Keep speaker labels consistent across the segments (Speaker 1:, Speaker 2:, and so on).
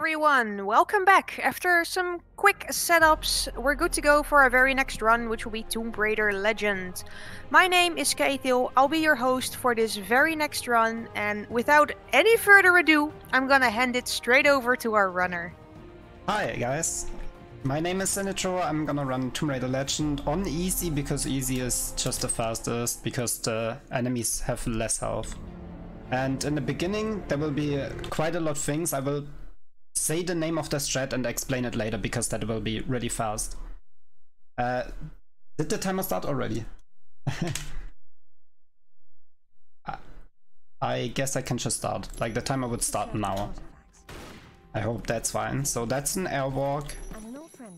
Speaker 1: everyone, welcome back. After some quick setups, we're good to go for our very next run, which will be Tomb Raider Legend. My name is Keithil, I'll be your host for this very next run, and without any further ado, I'm gonna hand it straight over to our runner.
Speaker 2: Hi guys, my name is senydro. I'm gonna run Tomb Raider Legend on easy because easy is just the fastest, because the enemies have less health. And in the beginning there will be quite a lot of things. I will say the name of the strat and explain it later because that will be really fast. Did the timer start already? I guess I can just start. Like, the timer would start now. I hope that's fine. So that's an airwalk.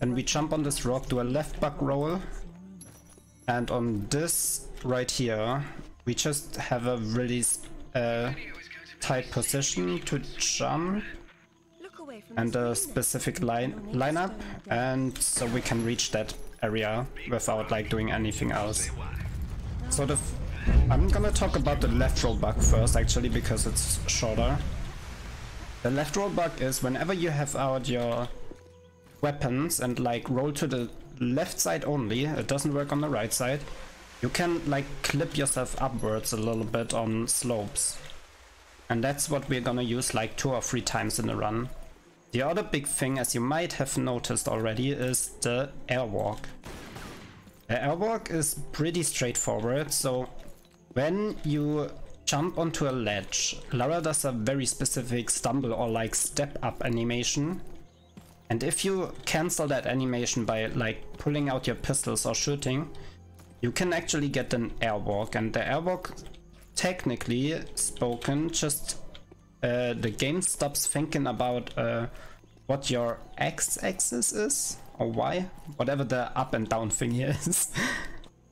Speaker 2: And we jump on this rock, do a left buck roll. And on this right here, we just have a really tight position to jump. And a specific lineup, and so we can reach that area without like doing anything else. So I'm gonna talk about the left roll bug first, actually, because it's shorter. The left roll bug is whenever you have out your weapons and like roll to the left side only, it doesn't work on the right side, you can like clip yourself upwards a little bit on slopes. And that's what we're gonna use like 2 or 3 times in the run. The other big thing, as you might have noticed already, is the airwalk. The airwalk is pretty straightforward, so when you jump onto a ledge, Lara does a very specific stumble or like step up animation. And if you cancel that animation by like pulling out your pistols or shooting, you can actually get an airwalk. And the airwalk, technically spoken, just the game stops thinking about what your x-axis is, or y, whatever the up and down thing here is.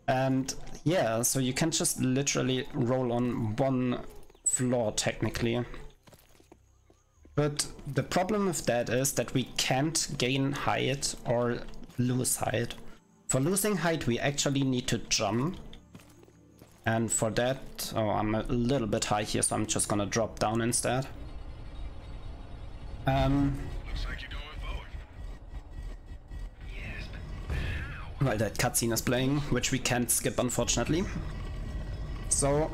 Speaker 2: And yeah, so you can just literally roll on one floor technically. But the problem with that is that we can't gain height or lose height. For losing height we actually need to jump. And for that, oh, I'm a little bit high here, so I'm just gonna drop down instead.
Speaker 3: Looks like you're going forward. Yes, but how?
Speaker 2: While that cutscene is playing, which we can't skip, unfortunately. So,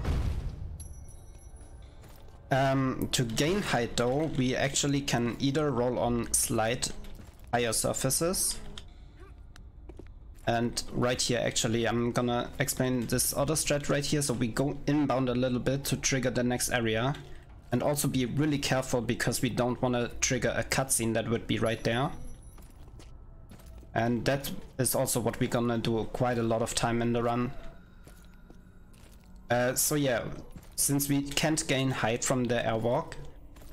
Speaker 2: to gain height though, we actually can either roll on slight higher surfaces. And right here, actually, I'm gonna explain this other strat right here. So we go inbound a little bit to trigger the next area. And also be really careful because we don't want to trigger a cutscene that would be right there. And that is also what we're gonna do quite a lot of time in the run. So yeah, since we can't gain height from the airwalk,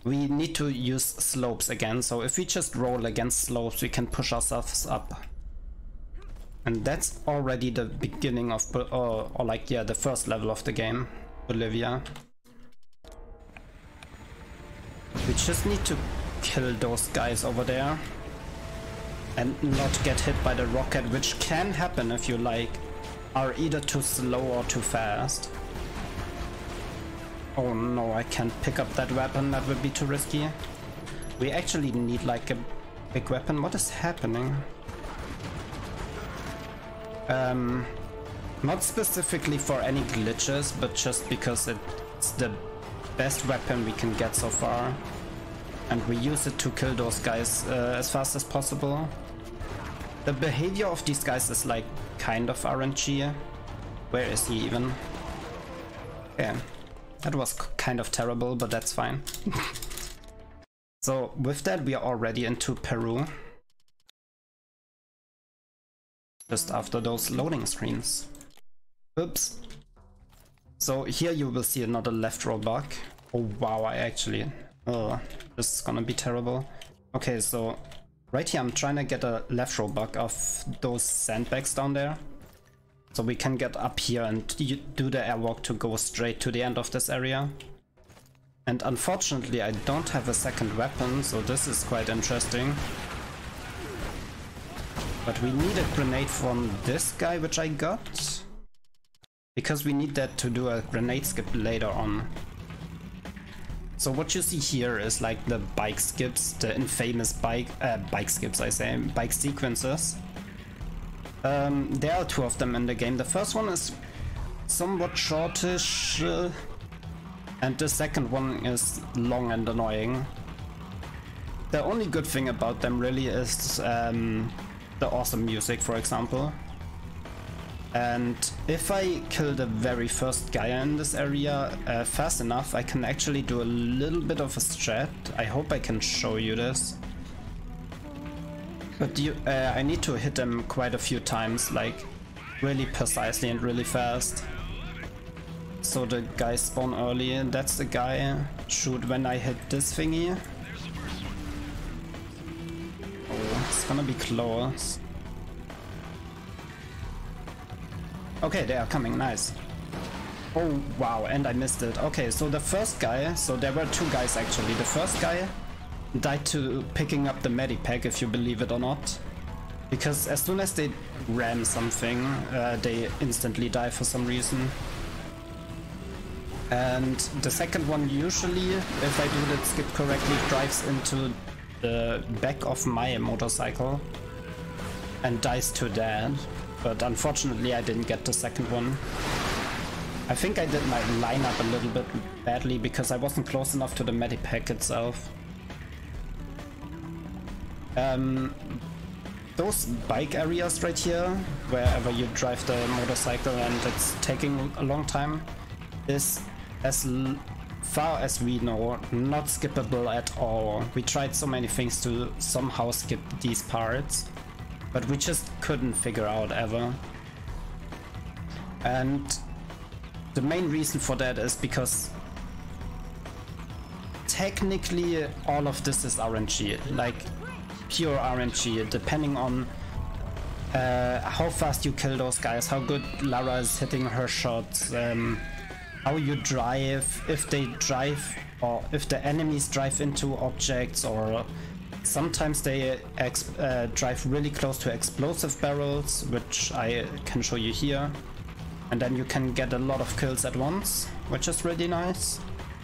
Speaker 2: we need to use slopes again. So if we just roll against slopes, we can push ourselves up. And that's already the beginning of, or like, yeah, the first level of the game, Bolivia. We just need to kill those guys over there and not get hit by the rocket, which can happen if you like are either too slow or too fast. Oh no, I can't pick up that weapon, that would be too risky. We actually need like a big weapon. What is happening? Not specifically for any glitches, but just because it's the best weapon we can get so far. And we use it to kill those guys as fast as possible. The behavior of these guys is like kind of RNG. Where is he even? Okay, that was kind of terrible, but that's fine. So with that we are already into Peru. Just after those loading screens. Oops. So here you will see another left roll bug. Oh wow, I actually... Oh, this is gonna be terrible. Okay, so right here I'm trying to get a left roll bug of those sandbags down there. So we can get up here and do the airwalk to go straight to the end of this area. And unfortunately I don't have a second weapon, so this is quite interesting. But we need a grenade from this guy, which I got. Because we need that to do a grenade skip later on. So what you see here is like the bike skips, the infamous bike sequences. There are 2 of them in the game. The first one is somewhat shortish, and the second one is long and annoying. The only good thing about them really is the awesome music, for example. And if I kill the very first guy in this area fast enough, I can actually do a little bit of a strat. I hope I can show you this. But I need to hit them quite a few times, like really precisely and really fast. So the guys spawn early, and that's the guy. Shoot when I hit this thingy. Oh, it's gonna be close. Okay, they are coming, nice. Oh, wow, and I missed it. Okay, so the first guy, so there were 2 guys actually. The first guy died to picking up the medipack, if you believe it or not. Because as soon as they ram something, they instantly die for some reason. And the second one usually, if I do that skip correctly, drives into the back of my motorcycle and dies to that. But unfortunately I didn't get the second one. I think I did my lineup a little bit badly because I wasn't close enough to the medipack itself. Those bike areas right here, wherever you drive the motorcycle and it's taking a long time, is as far as we know not skippable at all. We tried so many things to somehow skip these parts, but we just couldn't figure out ever. And the main reason for that is because technically all of this is RNG, like pure RNG, depending on how fast you kill those guys, how good Lara is hitting her shots, how you drive, if they drive or if the enemies drive into objects, or sometimes they drive really close to explosive barrels, which I can show you here. And then you can get a lot of kills at once, which is really nice.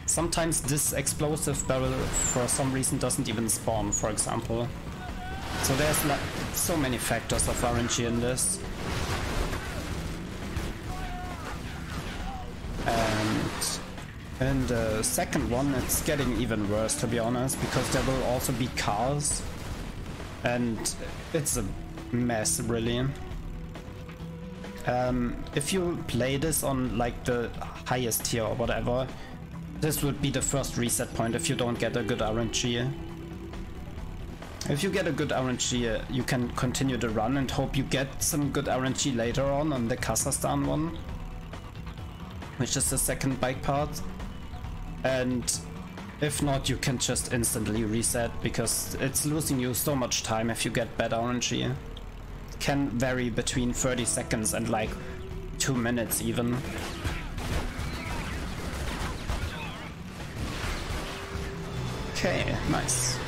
Speaker 2: Sometimes this explosive barrel for some reason doesn't even spawn, for example. So there's like so many factors of RNG in this. And in the second one it's getting even worse, to be honest, because there will also be cars. And it's a mess, really. If you play this on like the highest tier or whatever, this would be the first reset point if you don't get a good RNG. If you get a good RNG, you can continue the run and hope you get some good RNG later on the Kazakhstan one, which is the second bike part. And if not, you can just instantly reset, because it's losing you so much time if you get bad RNG. Can vary between 30 seconds and like 2 minutes even. Okay, nice.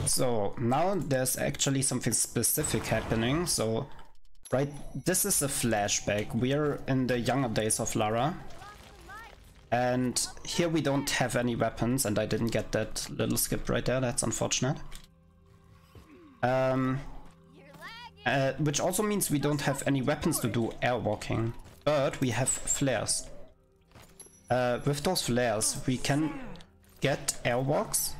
Speaker 2: So now there's actually something specific happening. So right, this is a flashback. We're in the younger days of Lara. And here we don't have any weapons, and I didn't get that little skip right there, that's unfortunate. Which also means we don't have any weapons to do airwalking, but we have flares. With those flares we can get airwalks,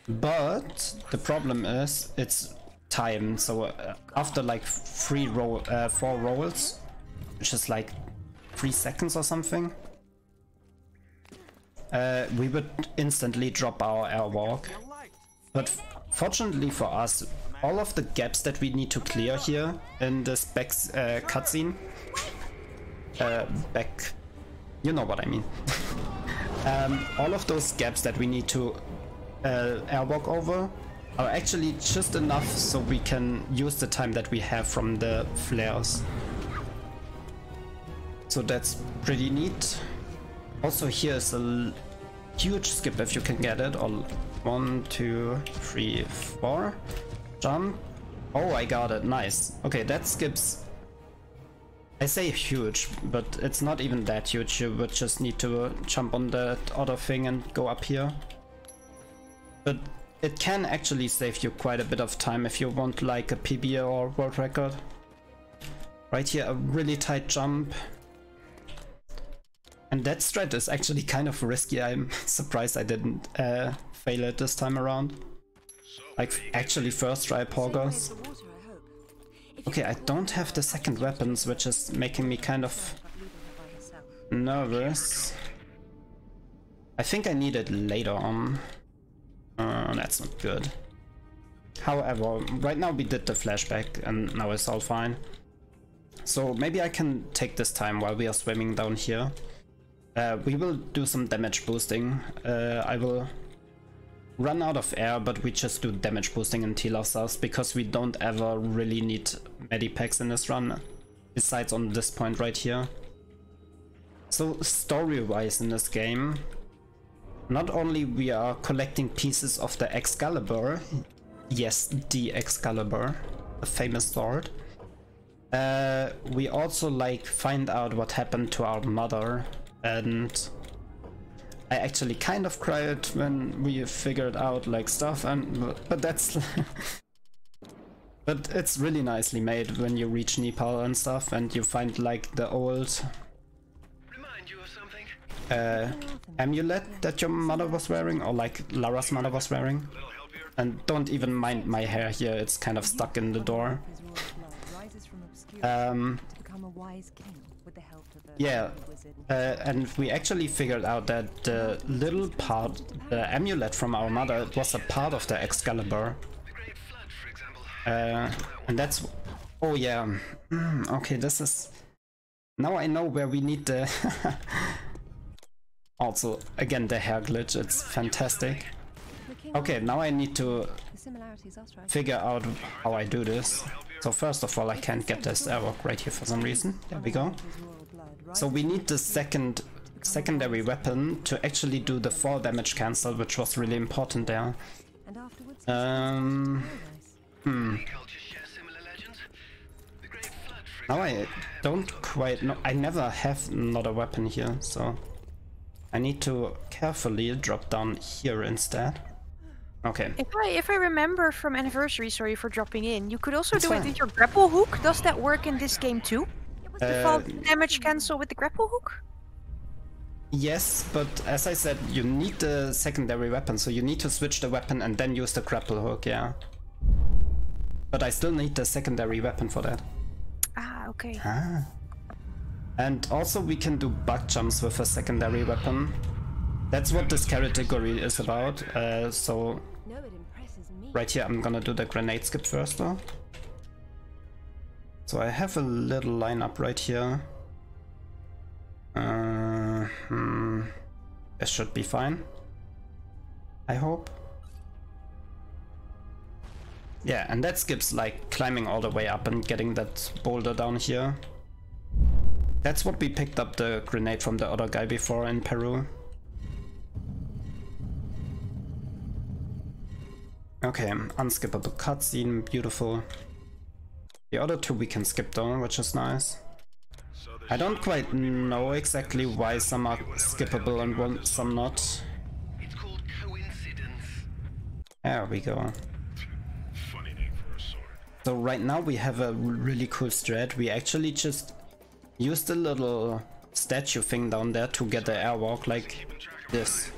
Speaker 2: but the problem is it's time. So after like 4 rolls, which is like 3 seconds or something, we would instantly drop our airwalk. But fortunately for us, all of the gaps that we need to clear here in this back cutscene, you know what I mean. All of those gaps that we need to airwalk over are actually just enough so we can use the time that we have from the flares. So that's pretty neat. Also, here's a huge skip if you can get it. All 1, 2, 3, 4. Jump. Oh, I got it. Nice. Okay, that skips I say huge, but it's not even that huge. You would just need to jump on that other thing and go up here. But it can actually save you quite a bit of time if you want like a PB or world record. Right here, a really tight jump. And that strat is actually kind of risky. I'm surprised I didn't fail it this time around. Like, actually first try poggers. Okay, I don't have the second weapons, which is making me kind of nervous. I think I need it later on. That's not good. However, right now we did the flashback and now it's all fine. So maybe I can take this time while we are swimming down here. We will do some damage boosting. I will run out of air, but we just do damage boosting and heal ourselves because we don't ever really need medipacks in this run, besides on this point right here. So story-wise in this game, not only we are collecting pieces of the Excalibur, yes, the Excalibur, the famous sword, we also like find out what happened to our mother. And I actually kind of cried when we figured out like stuff, but that's but it's really nicely made when you reach Nepal and stuff and you find like the old amulet that your mother was wearing, or like Lara's mother was wearing. And don't even mind my hair here, it's kind of stuck in the door. Yeah, and we actually figured out that the little part, the amulet from our mother, was a part of the Excalibur. And that's... Oh yeah, okay, this is... Now I know where we need the... Also, again, the hair glitch, it's fantastic. Okay, now I need to figure out how I do this. So first of all, I can't get this airwalk right here for some reason. There we go. So we need the secondary weapon to actually do the fall damage cancel, which was really important there. Now I don't quite know. I never have another weapon here, so I need to carefully drop down here instead. Okay.
Speaker 1: If I remember from Anniversary, sorry for dropping in, you could also do
Speaker 2: fine.
Speaker 1: it with your grapple hook. Does that work in this game too? The fall damage cancel with the grapple hook?
Speaker 2: Yes, but as I said, you need the secondary weapon, so you need to switch the weapon and then use the grapple hook, yeah. But I still need the secondary weapon for that.
Speaker 1: Ah, okay.
Speaker 2: Ah. And also we can do bug jumps with a secondary weapon. That's what this category is about, so... Right here I'm gonna do the grenade skip first though. So I have a little lineup right here. This should be fine, I hope. Yeah, and that skips like climbing all the way up and getting that boulder down here. That's what we picked up the grenade from the other guy before in Peru. Okay, unskippable cutscene, beautiful. The other two we can skip though, which is nice. I don't quite know exactly why some are skippable and some not.
Speaker 3: It's called coincidence.
Speaker 2: There we go.
Speaker 3: Funny name for a sword.
Speaker 2: So right now we have a really cool strat. We actually just use the little statue thing down there to get the airwalk like this.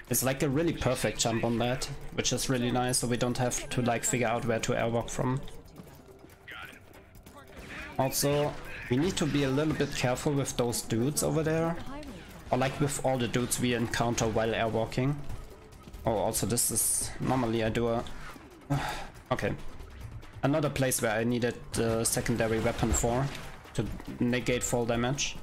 Speaker 2: It's like a really perfect jump on that, which is really nice, so we don't have to like figure out where to airwalk from. Also, we need to be a little bit careful with those dudes over there, or like with all the dudes we encounter while airwalking. Oh, also this is... normally I do a... okay. Another place where I needed the secondary weapon for, to negate fall damage.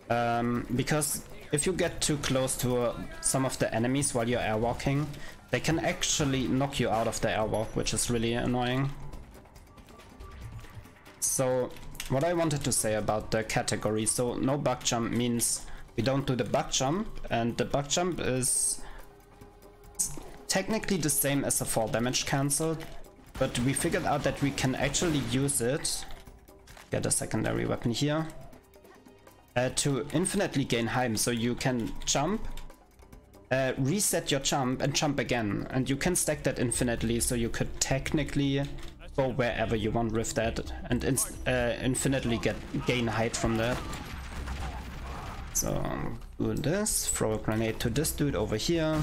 Speaker 2: Because if you get too close to some of the enemies while you're airwalking, they can actually knock you out of the airwalk, which is really annoying. So, what I wanted to say about the category, so no bug jump means we don't do the bug jump, and the bug jump is technically the same as a fall damage cancel, but we figured out that we can actually use it get a secondary weapon here. To infinitely gain height, so you can jump, reset your jump and jump again, and you can stack that infinitely, so you could technically go wherever you want with that and infinitely gain height from that. So do this, throw a grenade to this dude over here.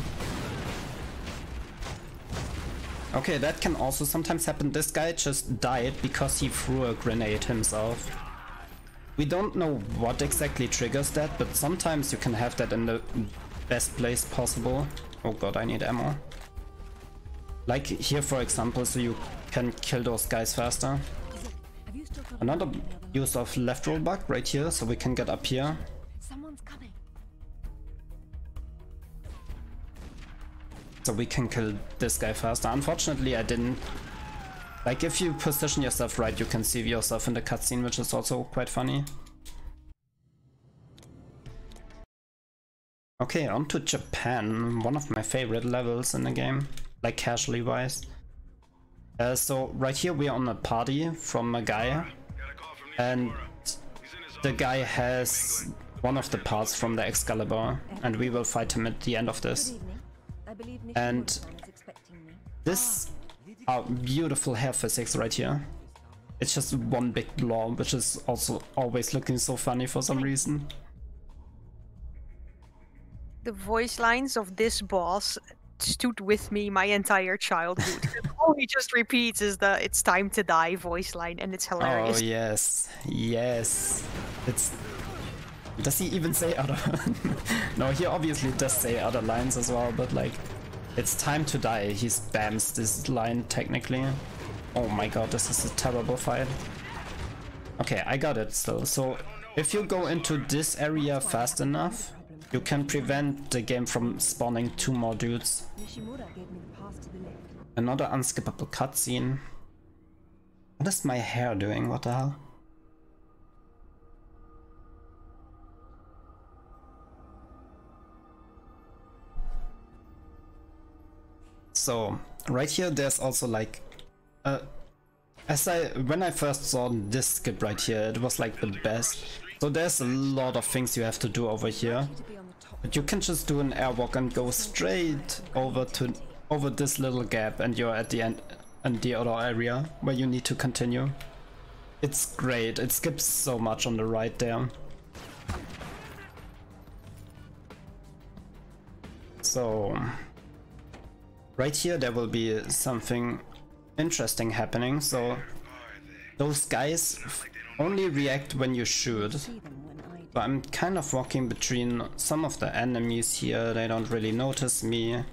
Speaker 2: Okay, that can also sometimes happen. This guy just died because he threw a grenade himself. We don't know what exactly triggers that, but sometimes you can have that in the best place possible. Oh god, I need ammo. Like here, for example, so you can kill those guys faster. Another use of left roll bug right here, so we can get up here.
Speaker 4: Someone's coming.
Speaker 2: So we can kill this guy faster. Unfortunately, I didn't. Like, if you position yourself right, you can see yourself in the cutscene, which is also quite funny. Okay, on to Japan, one of my favorite levels in the game, like casually wise. So right here we are on a party from a guy, and the guy has one of the parts from the Excalibur, and we will fight him at the end of this. And this are beautiful hair physics right here. It's just one big blob, which is also always looking so funny for some reason.
Speaker 1: The voice lines of this boss stood with me my entire childhood. All he just repeats is the "it's time to die" voice line, and it's hilarious.
Speaker 2: Oh yes, yes. It's. Does he even say other? No, he obviously does say other lines as well, but like, it's time to die. He spams this line technically. Oh my god, this is a terrible fight. Okay, I got it still. So if you go into this area fast enough, you can prevent the game from spawning 2 more dudes. Another unskippable cutscene. What is my hair doing? What the hell? So right here there's also like when I first saw this skip right here, it was like the best. So there's a lot of things you have to do over here, but you can just do an airwalk and go straight over this little gap, and you're at the end in the other area where you need to continue. It's great. It skips so much on the right there. So right here there will be something interesting happening. So those guys only react when you shoot. So I'm kind of walking between some of the enemies here. They don't really notice me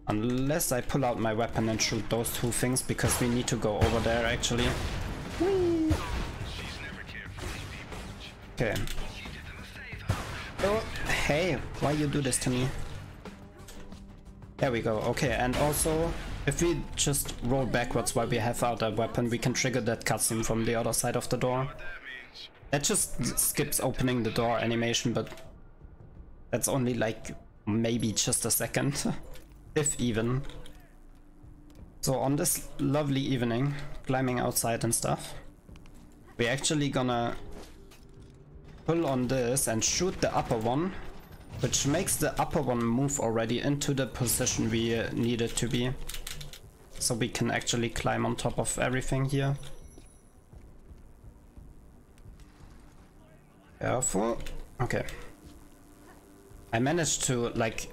Speaker 2: unless I pull out my weapon and shoot those 2 things, because we need to go over there actually. Whee! Okay. Oh, hey, why you do this to me? There we go. Okay, and also if we just roll backwards while we have out a weapon, we can trigger that cutscene from the other side of the door. That just skips opening the door animation, but that's only like maybe just a second, if even. So on this lovely evening, climbing outside and stuff, we're actually gonna pull on this and shoot the upper one, which makes the upper one move already into the position we need it to be. So we can actually climb on top of everything here. Careful. Okay. I managed to like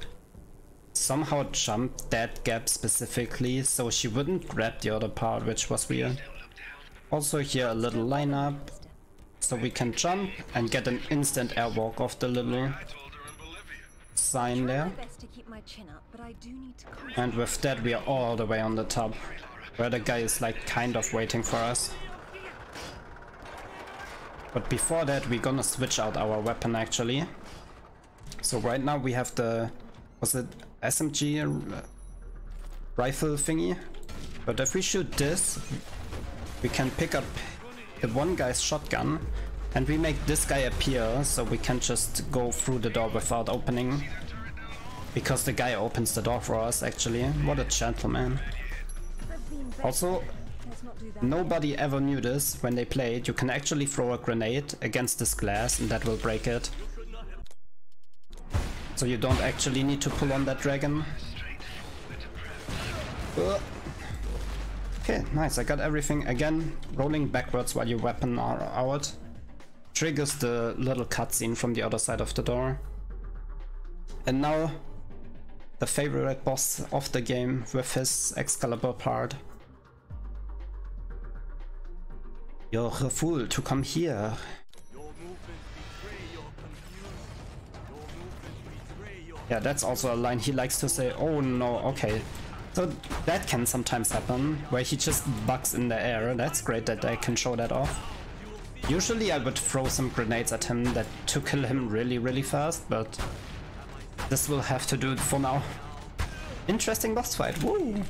Speaker 2: somehow jump that gap specifically so she wouldn't grab the other part, which was weird. Also here a little lineup, so we can jump and get an instant airwalk off the little sign there. And with that we are all the way on the top, where the guy is like kind of waiting for us. But before that we're gonna switch out our weapon actually. So right now we have the, was it SMG rifle thingy? But if we shoot this, we can pick up the one guy's shotgun and we make this guy appear, so we can just go through the door without opening, because the guy opens the door for us actually. What a gentleman. Also, nobody ever knew this when they played. You can actually throw a grenade against this glass and that will break it. So you don't actually need to pull on that dragon. Okay, nice. I got everything. Again, rolling backwards while your weapon are out triggers the little cutscene from the other side of the door. And now the favorite boss of the game with his Excalibur part. You're a fool to come here. Yeah, that's also a line he likes to say. Oh no, okay. So that can sometimes happen, where he just bugs in the air. That's great that I can show that off. Usually I would throw some grenades at him that to kill him really fast, but this will have to do it for now. Interesting boss fight, woo!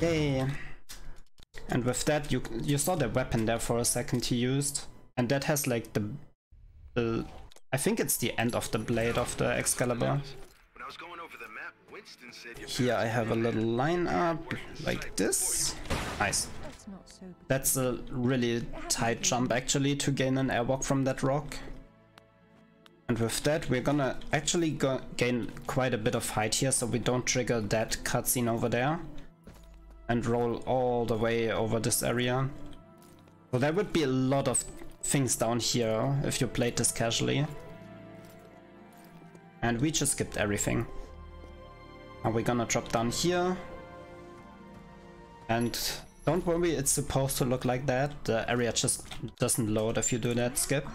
Speaker 2: Yay! And with that, you saw the weapon there for a second he used, and that has like the I think it's the end of the blade of the Excalibur. Here I have a little line up like this. Nice. That's a really tight jump actually to gain an airwalk from that rock. And with that we're gonna actually gain quite a bit of height here so we don't trigger that cutscene over there. And roll all the way over this area. So there would be a lot of things down here if you played this casually. And we just skipped everything. Now we're gonna drop down here. And don't worry, it's supposed to look like that. The area just doesn't load if you do that skip.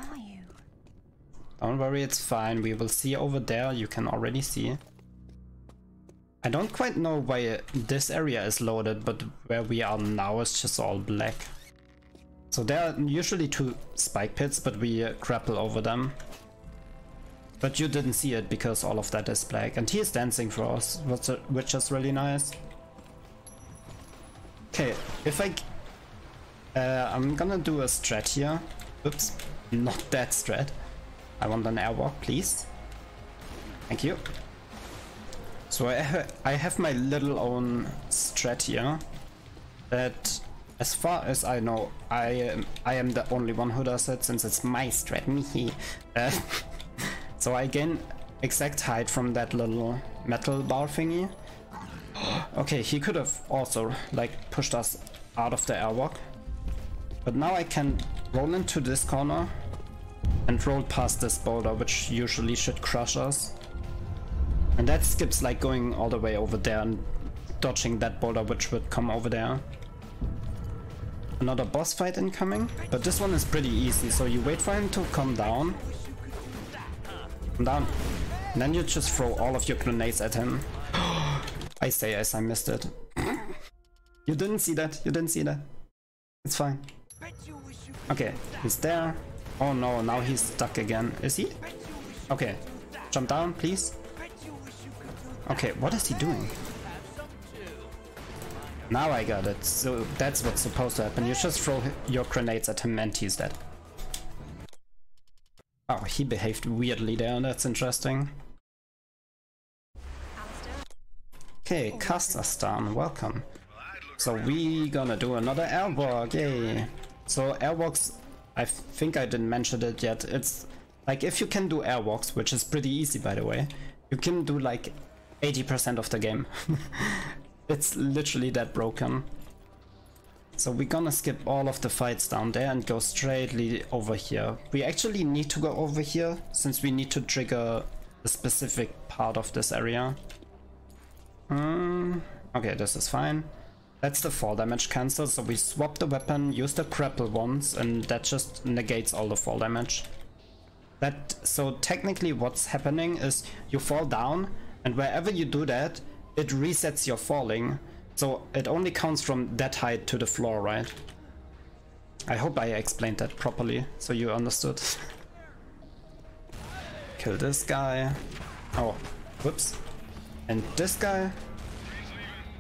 Speaker 2: Don't worry, it's fine. We will see over there. You can already see. I don't quite know why this area is loaded, but where we are now is just all black. So there are usually two spike pits, but we grapple over them. But you didn't see it because all of that is black. And he is dancing for us, which is really nice. Okay, if I'm gonna do a strat here. Oops, not that strat. I want an airwalk, please. Thank you. So I have my little own strat here. That, as far as I know, I am the only one who does it since it's my strat. So I gain exact height from that little metal bar thingy. Okay, he could have also like pushed us out of the airwalk. But now I can roll into this corner and roll past this boulder, which usually should crush us. And that skips like going all the way over there and dodging that boulder which would come over there. Another boss fight incoming, but this one is pretty easy, so you wait for him to come down. Come down. And then you just throw all of your grenades at him. I say as I missed it. You didn't see that, you didn't see that. It's fine. Okay, he's there. Oh no, now he's stuck again. Is he? Okay, jump down, please. Okay, what is he doing? Now I got it. So that's what's supposed to happen. You just throw your grenades at him and he's dead. Oh, he behaved weirdly there. That's interesting. Okay, Kazakhstan, welcome. So we gonna do another airwalk, yay. So airwalks, I think I didn't mention it yet. It's like if you can do airwalks, which is pretty easy by the way, you can do like 80% of the game. It's literally that broken. So we're gonna skip all of the fights down there and go straightly over here. We actually need to go over here since we need to trigger a specific part of this area. Okay, this is fine. That's the fall damage cancel, so we swap the weapon, use the grapple once, and that just negates all the fall damage. So technically what's happening is you fall down, and wherever you do that, it resets your falling. So it only counts from that height to the floor, right? I hope I explained that properly, so you understood. Kill this guy. Oh, whoops. And this guy.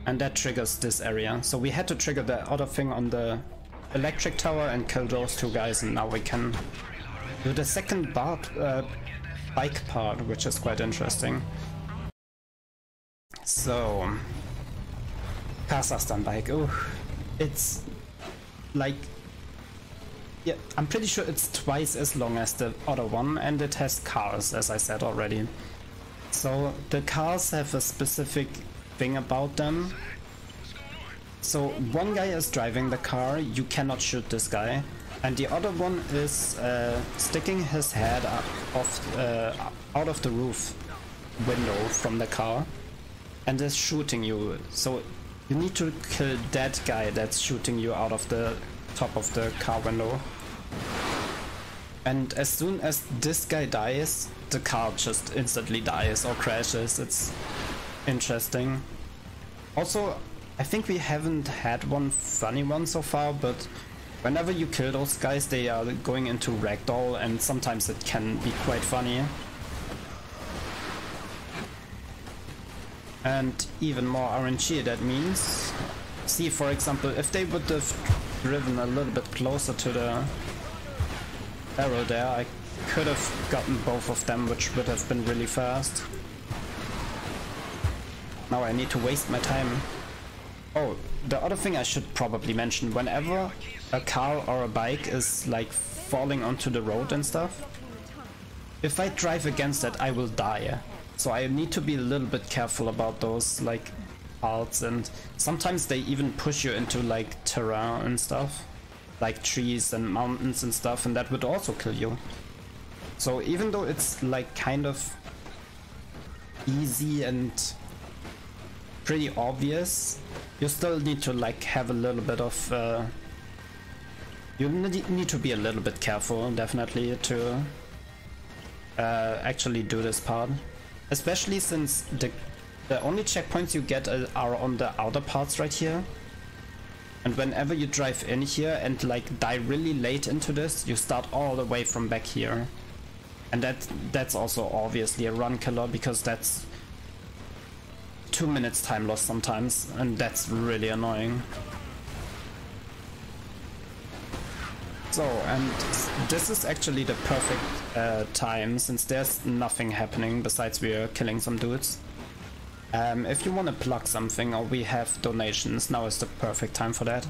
Speaker 2: And that triggers this area. So we had to trigger the other thing on the electric tower and kill those two guys, and now we can do the second bike part, which is quite interesting. So, Kazakhstan bike. Ooh, it's like, yeah, I'm pretty sure it's twice as long as the other one, and it has cars, as I said already. So the cars have a specific thing about them. So one guy is driving the car, you cannot shoot this guy, and the other one is sticking his head out of the roof window from the car and is shooting you. So you need to kill that guy that's shooting you out of the top of the car window. And as soon as this guy dies, the car just instantly dies or crashes. It's interesting. Also, I think we haven't had one funny one so far, but whenever you kill those guys, they are going into ragdoll, and sometimes it can be quite funny. And even more RNG, that means, see, for example, if they would have driven a little bit closer to the arrow there, I could have gotten both of them, which would have been really fast. Now I need to waste my time. Oh, the other thing I should probably mention, whenever a car or a bike is like falling onto the road and stuff, if I drive against it, I will die. So I need to be a little bit careful about those like parts, and sometimes they even push you into like terrain and stuff, like trees and mountains and stuff, and that would also kill you. So even though it's like kind of easy and pretty obvious, you still need to like have a little bit of you need to be a little bit careful, definitely, to actually do this part, especially since the only checkpoints you get are on the outer parts right here. And whenever you drive in here and like die really late into this, you start all the way from back here. And that's also obviously a run killer, because that's 2 minutes time loss sometimes, and that's really annoying. So, and this is actually the perfect time, since there's nothing happening besides we are killing some dudes. If you want to plug something or we have donations, now is the perfect time for that.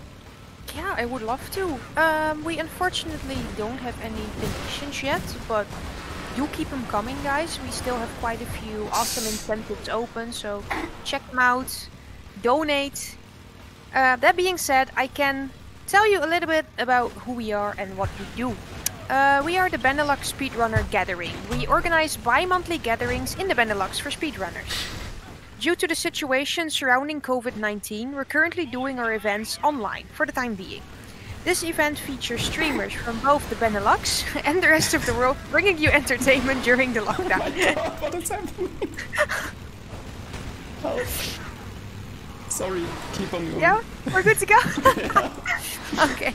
Speaker 1: Yeah, I would love to. We unfortunately don't have any donations yet, but do keep them coming, guys. We still have quite a few awesome incentives open, so check them out, donate. That being said, I can tell you a little bit about who we are and what we do. We are the Benelux Speedrunner Gathering. We organize bi-monthly gatherings in the Benelux for speedrunners. Due to the situation surrounding COVID-19, we're currently doing our events online for the time being. This event features streamers from both the Benelux and the rest of the world, bringing you entertainment during the lockdown.
Speaker 2: Oh my god, what is happening? Help. Sorry, keep on going.
Speaker 1: Yeah, we're good to go?
Speaker 2: Yeah.
Speaker 1: Okay.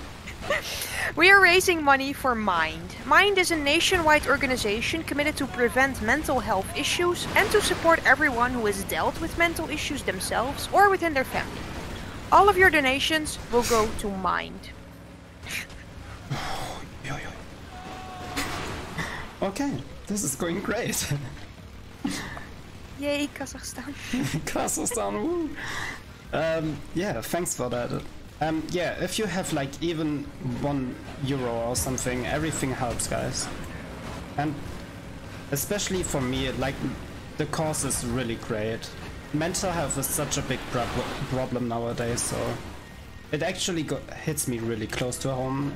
Speaker 1: We are raising money for Mind. Mind is a nationwide organization committed to prevent mental health issues and to support everyone who has dealt with mental issues themselves or within their family. All of your donations will go to Mind.
Speaker 2: Okay, this is going great.
Speaker 1: Yay, Kazakhstan.
Speaker 2: Kazakhstan, woo. Yeah, thanks for that. Yeah, if you have like even €1 or something, everything helps, guys. And especially for me, like, the cause is really great. Mental health is such a big problem nowadays, so it actually hits me really close to home.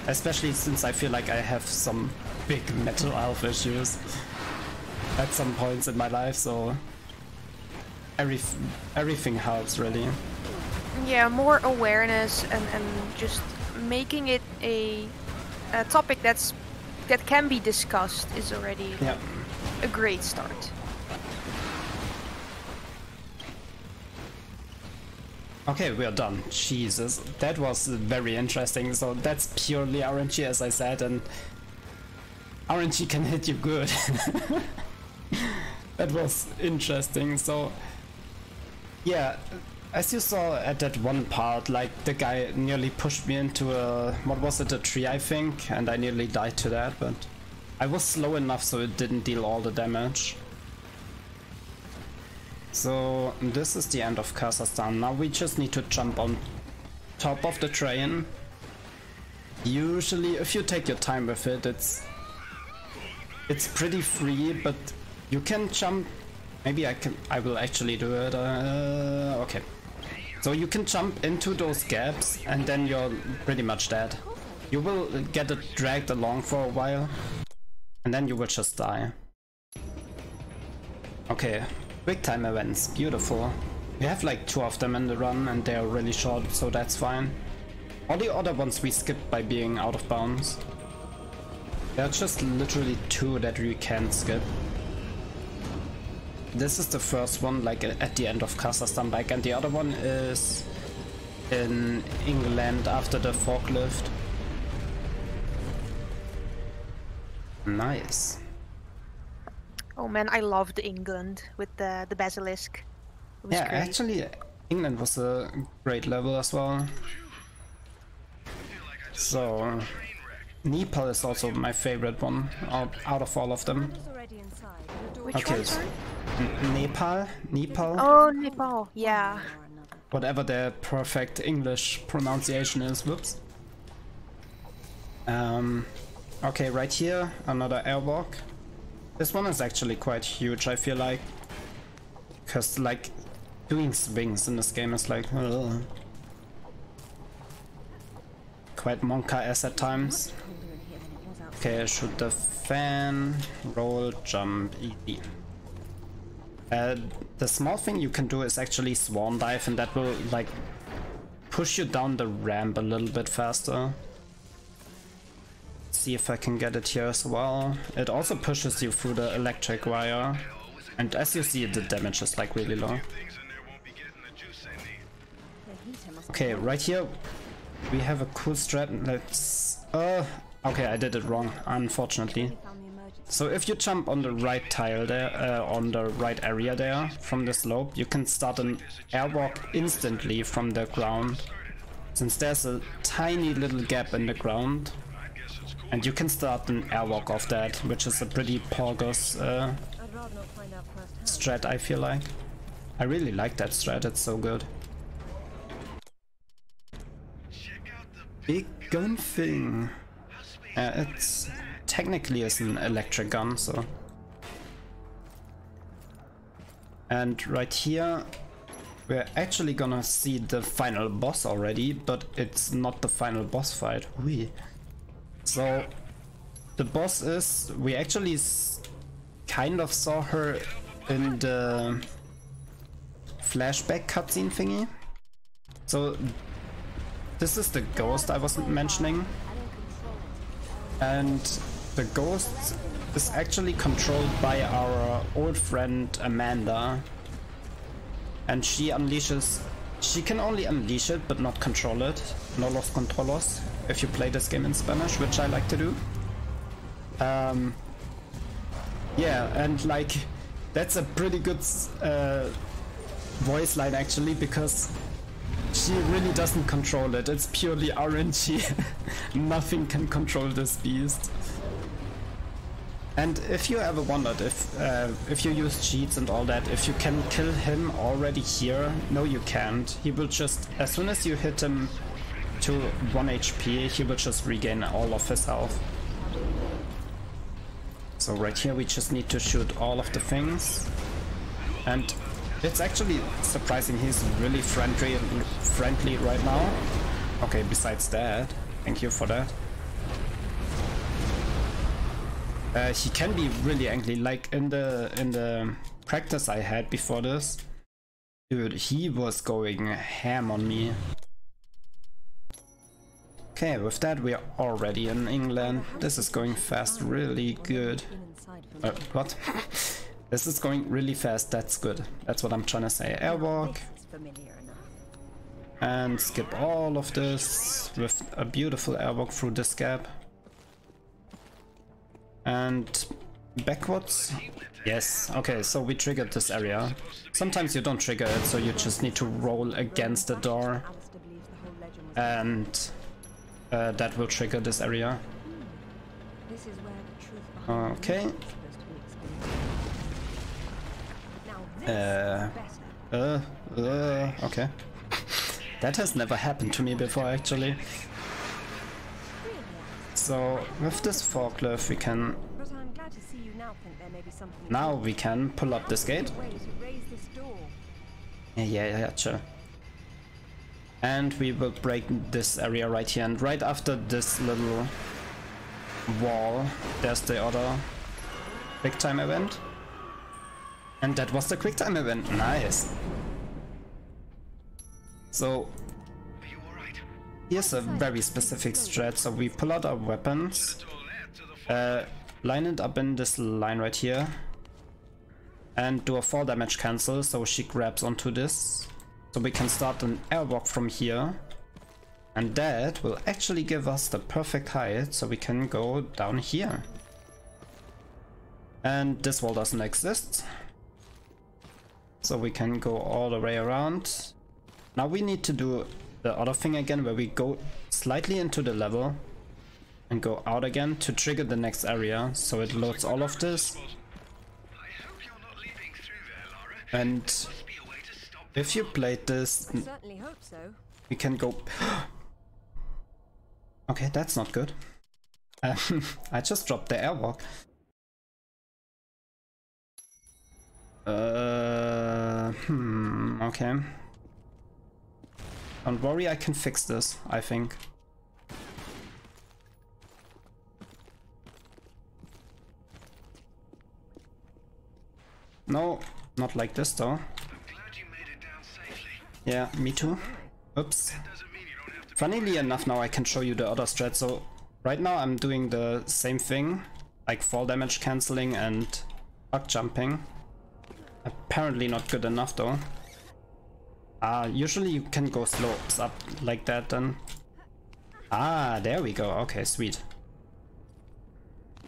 Speaker 2: Especially since I feel like I have some big mental health issues at some points in my life, so everything helps, really.
Speaker 1: Yeah, more awareness and just making it a topic that can be discussed is already a great start.
Speaker 2: Okay, we are done. Jesus, that was very interesting. So that's purely RNG, as I said, and RNG can hit you good. That was interesting. So yeah, as you saw at that one part, like, the guy nearly pushed me into a, what was it, a tree, I think, and I nearly died to that, but I was slow enough so it didn't deal all the damage. So this is the end of Kazakhstan. Now we just need to jump on top of the train. Usually, if you take your time with it, it's pretty free, but you can jump. Maybe I will actually do it. Okay. So you can jump into those gaps and then you're pretty much dead. You will get it dragged along for a while and then you will just die. Okay, quick time events, beautiful. We have like 2 of them in the run and they're really short, so that's fine. All the other ones we skipped by being out of bounds. There are just literally 2 that we can't skip. This is the first one, like at the end of Kazakhstan bike, and the other one is in England after the forklift. Nice.
Speaker 1: Oh man, I loved England with the basilisk. It was
Speaker 2: Yeah,
Speaker 1: great.
Speaker 2: actually, England was a great level as well. So, Nepal is also my favorite one out of all of them.
Speaker 1: Which
Speaker 2: Okay,
Speaker 1: one, sorry?
Speaker 2: Nepal,
Speaker 1: Oh, Nepal. Yeah.
Speaker 2: whatever their perfect English pronunciation is. Whoops. Okay, right here, another airwalk. This one is actually quite huge, I feel like. Because, like, doing swings in this game is like... quite monka-ass at times. Okay, shoot the fan, roll, jump, easy. The small thing you can do is actually swan dive, and that will, like, push you down the ramp a little bit faster. See if I can get it here as well. It also pushes you through the electric wire, and as you see, the damage is like really low. Okay, right here we have a cool strat. Let's okay, I did it wrong, unfortunately. So if you jump on the right tile there, on the right area there from the slope, you can start an airwalk instantly from the ground, since there's a tiny little gap in the ground. And you can start an airwalk off that, which is a pretty poggers strat, I feel like. I really like that strat, it's so good. Big gun thing. It's technically is an electric gun, so. And right here, we're actually gonna see the final boss already, but it's not the final boss fight. Ui. So, the boss is, we actually kind of saw her in the flashback cutscene thingy. So, this is the ghost I was mentioning. And the ghost is actually controlled by our old friend Amanda. And she unleashes, she can only unleash it but not control it. No los controlos. If you play this game in Spanish, which I like to do. Yeah, and like, that's a pretty good voice line actually, because she really doesn't control it. It's purely RNG. Nothing can control this beast. And if you ever wondered if you use cheats and all that, if you can kill him already here, no you can't. He will just, as soon as you hit him to 1 HP, he will just regain all of his health. So right here we just need to shoot all of the things. And it's actually surprising, he's really friendly right now. Okay, besides that, thank you for that. He can be really angry, like in the practice I had before this. Dude, he was going ham on me. Okay, with that we are already in England. This is going fast, really good. What? This is going really fast, that's good. That's what I'm trying to say. Airwalk. And skip all of this with a beautiful airwalk through this gap. And backwards. Yes, okay, so we triggered this area. Sometimes you don't trigger it, so you just need to roll against the door. And that will trigger this area. Okay. Okay. That has never happened to me before, actually. So with this forklift we can...
Speaker 4: But I'm glad to see you now think there may be something.
Speaker 2: Now we can pull up this gate.
Speaker 4: Way to raise this door.
Speaker 2: Yeah, chill. And we will break this area right here. And right after this little wall, there's the other quick time event. And that was the quick time event. Nice. So here's a very specific strat. So we pull out our weapons, line it up in this line right here, and do a fall damage cancel so she grabs onto this. So we can start an airwalk from here, and that will actually give us the perfect height so we can go down here. And this wall doesn't exist, so we can go all the way around. Now we need to do the other thing again, where we go slightly into the level and go out again to trigger the next area, so it loads all of this. And if you played this,
Speaker 4: I certainly hope so.
Speaker 2: we can go... Okay, that's not good. I just dropped the airwalk. Okay. Don't worry, I can fix this, I think. No, not like this though. Yeah, me too. Oops. Funnily enough, now I can show you the other strat. So right now I'm doing the same thing, like fall damage cancelling and bug jumping. Apparently not good enough though. Usually you can go slopes up like that then. There we go. Okay, sweet.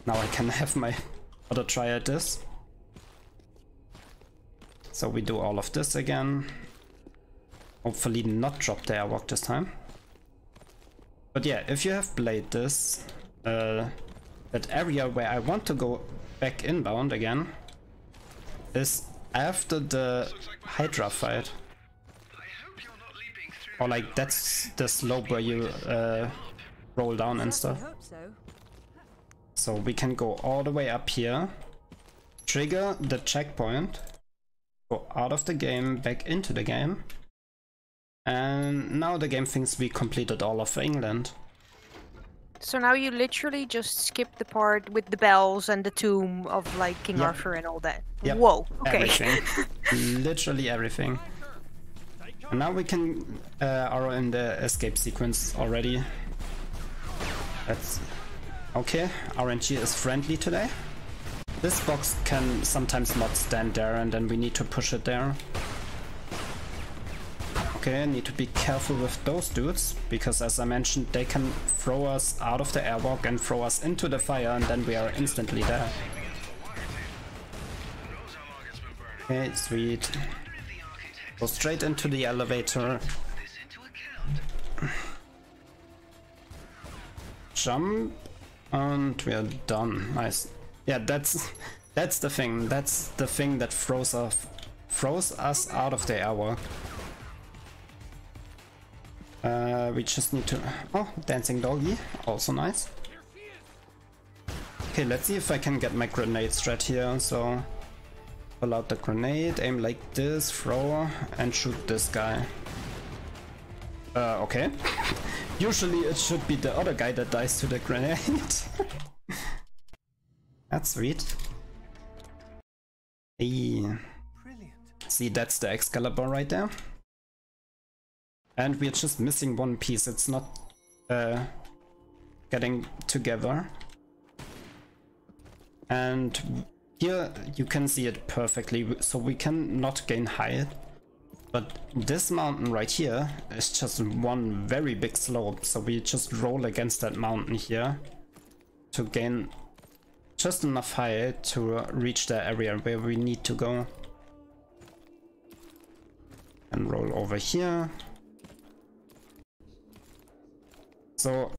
Speaker 2: Now I can have my other try at this. So we do all of this again. Hopefully not drop the airwalk this time. But yeah, if you have played this, that area where I want to go back inbound again is after the Hydra fight. Or like that's the slope where you roll down and stuff. So we can go all the way up here, trigger the checkpoint, go out of the game, back into the game, and now the game thinks we completed all of England.
Speaker 1: So now you literally just skip the part with the bells and the tomb of like King Arthur and all that.
Speaker 2: Yep.
Speaker 1: Whoa, okay.
Speaker 2: Everything. Literally everything. And now we can are in the escape sequence already. That's okay. RNG is friendly today. This box can sometimes not stand there and then we need to push it there. Okay, I need to be careful with those dudes, because as I mentioned, they can throw us out of the airwalk and throw us into the fire and then we are instantly there. Okay, sweet. Go straight into the elevator. Jump, and we are done. Nice. Yeah, that's the thing. That's the thing that throws us out of the airwalk. We just need to... Oh, dancing doggy, also nice. Okay, let's see if I can get my grenade strat here. So pull out the grenade, aim like this, throw, and shoot this guy. Okay. Usually it should be the other guy that dies to the grenade. That's sweet. Hey. See, that's the Excalibur right there. And we're just missing one piece. It's not getting together. And here you can see it perfectly. So we can not gain height. But this mountain right here is just one very big slope. So we just roll against that mountain here to gain just enough height to reach the area where we need to go. And roll over here. So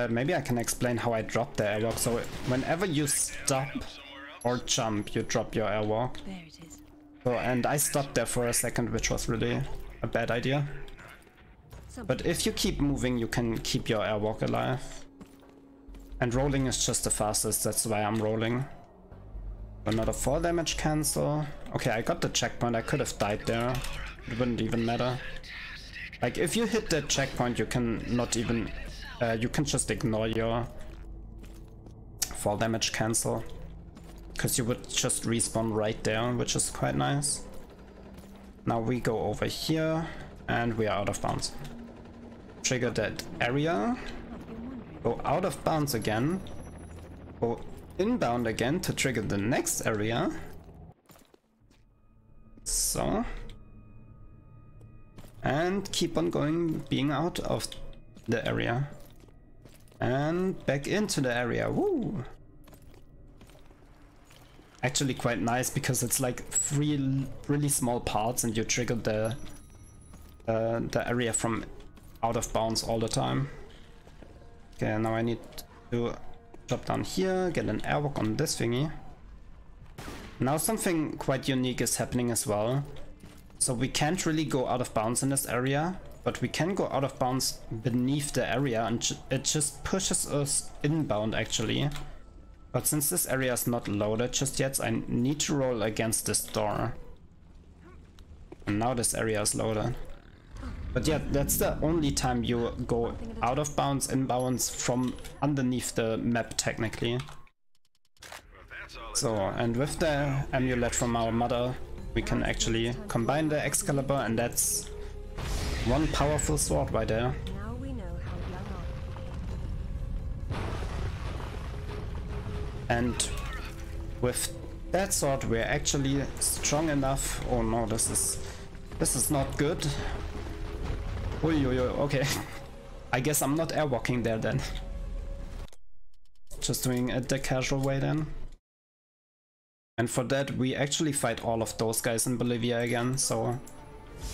Speaker 2: maybe I can explain how I drop the airwalk. So whenever you stop or jump, you drop your airwalk.
Speaker 4: There it is.
Speaker 2: So, and I stopped there for a second, which was really a bad idea. But if you keep moving, you can keep your airwalk alive. And rolling is just the fastest, that's why I'm rolling. Another 4 damage cancel. Okay, I got the checkpoint, I could have died there. It wouldn't even matter. Like, if you hit that checkpoint, you can not even... you can just ignore your 4 damage cancel. Because you would just respawn right there, which is quite nice. Now we go over here, and we are out of bounds. Trigger that area. Go out of bounds again. Go inbound again to trigger the next area. So. And keep on going, being out of the area. And back into the area. Woo! Actually quite nice because it's like 3 really small parts and you trigger the area from out of bounds all the time. Okay, now I need to drop down here, get an airwalk on this thingy. Now something quite unique is happening as well. So we can't really go out of bounds in this area, but we can go out of bounds beneath the area and it just pushes us inbound actually. But since this area is not loaded just yet, I need to roll against this door. And now this area is loaded. But yeah, that's the only time you go out of bounds, inbounds from underneath the map technically. So, and with the amulet from our mother, we can actually combine the Excalibur, and that's one powerful sword right there.
Speaker 4: Now we know how young Arthur became.
Speaker 2: And with that sword we're actually strong enough. Oh no, this is not good. Okay. I guess I'm not airwalking there then. Just doing it the casual way then. And for that we actually fight all of those guys in Bolivia again, so...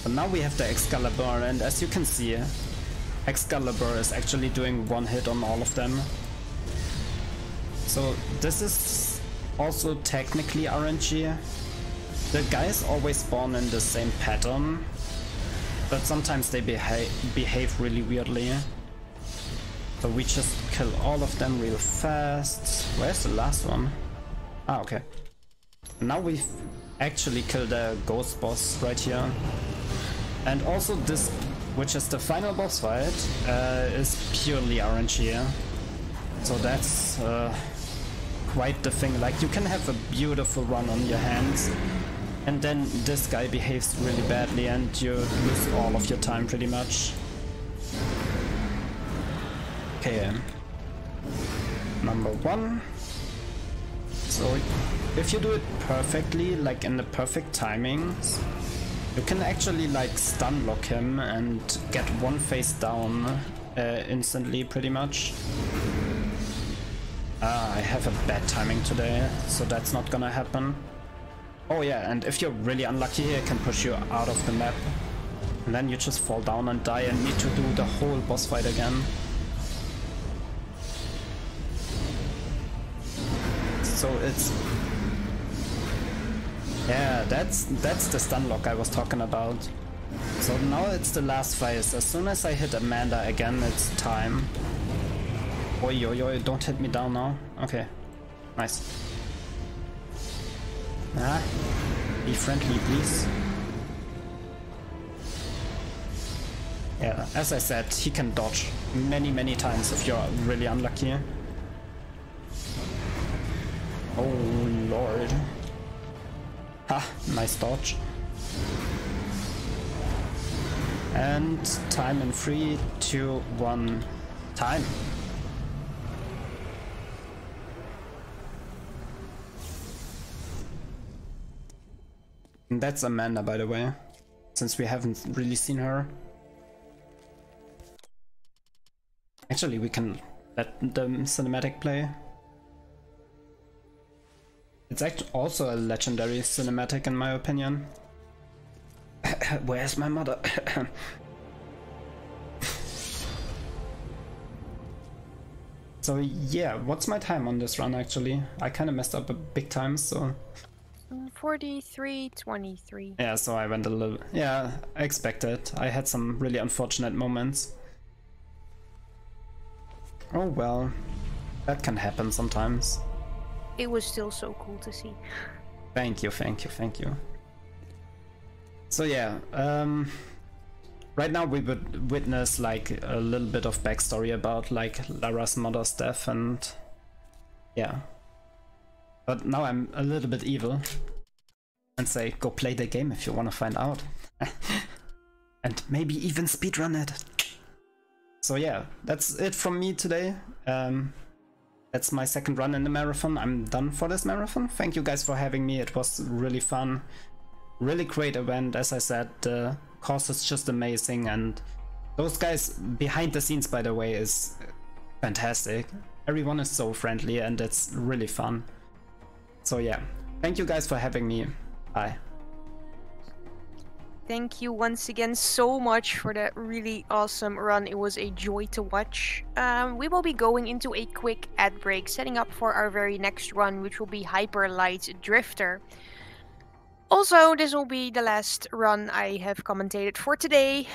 Speaker 2: But now we have the Excalibur, and as you can see, Excalibur is actually doing one hit on all of them. So this is also technically RNG. The guys always spawn in the same pattern, but sometimes they behave really weirdly. So we just kill all of them real fast. Where's the last one? Ah, okay. Now we've actually killed the ghost boss right here. And also this, which is the final boss fight, is purely RNG. So that's quite the thing. Like, you can have a beautiful run on your hands, and then this guy behaves really badly and you lose all of your time pretty much. Okay, number 1. So if you do it perfectly, like in the perfect timings, you can actually like stun lock him and get one face down instantly pretty much. I have a bad timing today, so that's not gonna happen. Oh yeah, and if you're really unlucky, it can push you out of the map. And then you just fall down and die and need to do the whole boss fight again. So it's... Yeah, that's the stun lock I was talking about. So now it's the last phase. As soon as I hit Amanda again, it's time. Oi, don't hit me down now. Okay, nice. Ah, be friendly, please. Yeah, as I said, he can dodge many times if you're really unlucky. Oh lord. Ha, nice dodge. And time in 3, 2, 1, time. And that's Amanda, by the way, since we haven't really seen her. Actually, we can let the cinematic play. It's actually also a legendary cinematic in my opinion. Where's my mother? So yeah, what's my time on this run actually? I kinda messed up a big time, so...
Speaker 1: 43:23.
Speaker 2: Yeah, so I went a little... Yeah, I expected. I had some really unfortunate moments. Oh well, that can happen sometimes.
Speaker 1: It was still so cool to see.
Speaker 2: Thank you, thank you, thank you. So yeah, right now we would witness like a little bit of backstory about like Lara's mother's death and yeah. But now I'm a little bit evil and say go play the game if you want to find out. And maybe even speedrun it. So yeah, that's it from me today. That's my second run in the marathon. I'm done for this marathon. Thank you guys for having me. It was really fun. Really great event. As I said, the course is just amazing. And those guys behind the scenes, by the way, is fantastic. Everyone is so friendly and it's really fun. So yeah, thank you guys for having me. Bye.
Speaker 1: Thank you once again so much for that really awesome run. It was a joy to watch. We will be going into a quick ad break, setting up for our very next run, which will be Hyper Light Drifter. Also, this will be the last run I have commentated for today,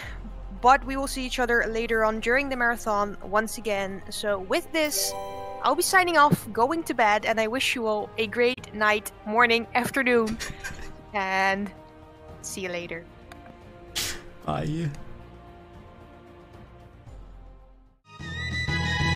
Speaker 1: but we will see each other later on during the marathon once again. So with this, I'll be signing off, going to bed, and I wish you all a great night, morning, afternoon, and see you later.
Speaker 2: Bye.